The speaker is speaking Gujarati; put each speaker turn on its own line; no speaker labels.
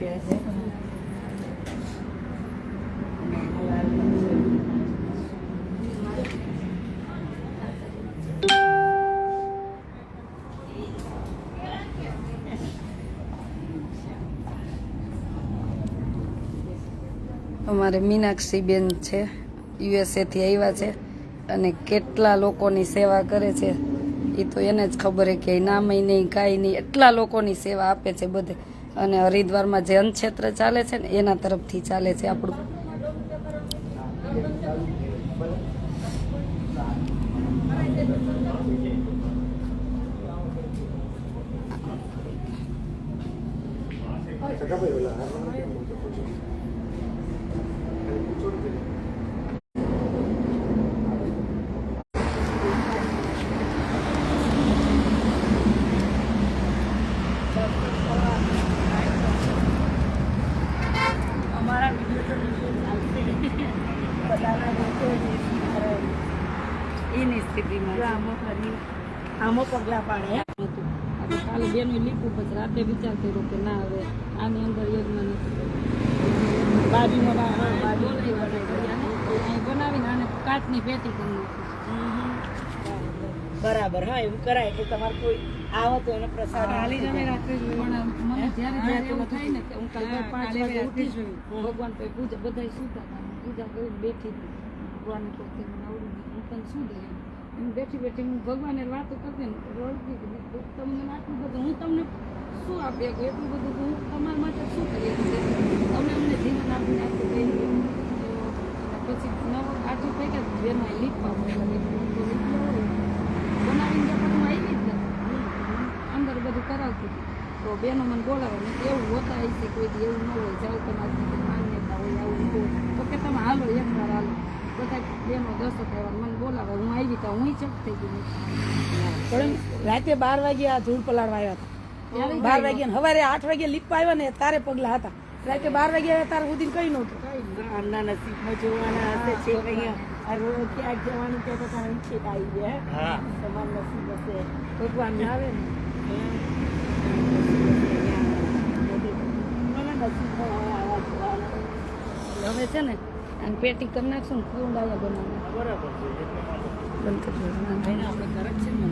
કે છે.
અમારે મીનાક્ષી બેન છે, USA થી આવ્યા છે અને કેટલા લોકોની સેવા કરે છે એ તો એને જ ખબર કે નામય નહીં કાંઈ નહીં, એટલા લોકોની સેવા આપે છે બધે. અને હરિદ્વારમાં જે અન્નક્ષેત્ર ચાલે છે ને એના તરફથી ચાલે છે આપણું. એની સ્થિતિમાં
આમો પગલા પાડે.
કાલે બેનું લીધું, પછી રાતે વિચાર કર્યો કે ના હવે આની અંદર યજ્ઞ નથી બનાવીને આને કાચની પેટી કરી
બરાબર. હા, એવું કરાય કે તમારે કોઈ આવે તો એનો પ્રસાદ હાલી જમે રાત્રે.
મને જ્યારે એવું થાય ને કે હું કાલે 5 વાગે ઉઠી છું, ભગવાન પાસે પૂજા બધા સુતા હતા, પૂજા કરીને બેઠી હતી. ભગવાન કહે મને આવડું હું તને શું દે એમ બેઠી બેઠી હું ભગવાને વાતો કરતી ને રડતી તમને આટલું બધું હું તમને શું આપી શકું, એટલું બધું હું તમારા માટે શું કરી શકું, તમે અમને જીવન આપીને આટલું કહી દઉં. પછી નવો આટલું કહી કે બેનમાં લીપવા બનાવીને ગયા પછી હું આવી જ નથી અંદર બધું કરાવતી હતી. તો બેનો મને બોલાવે એવું હોતા હશે કોઈ એવું ન હોય, જાઓ તમારી માન્યતા હોય આવું ન હોય તો કે તમે હાલો એકવાર હાલો. બધા બેનો 10 આવ્યા મને બોલાવે, હું આવી તો હું ચક થઈ ગઈ.
પણ રાતે 12 વાગે આ ધૂળ પલાળવા આવ્યા હતા. 12 વાગ્યા સવારે 8 વાગે લીપવા આવ્યા ને તારે પગલા હતા. રાતે 12 વાગે આવ્યા તારે સુધી કઈ નહોતું. આમના નસીબમાં જોવાના હશે છે અહીંયા રોજ ક્યાંક જવાનું કે આવી જાય. તમારું નસીબ હશે ભગવાન આવે ને
હવે છે ને અને પેટી કરી નાખશું ને કુંડાયા બનાવવા.
બરાબર છે.
બંધ કરી આપણે ઘર જ છે ને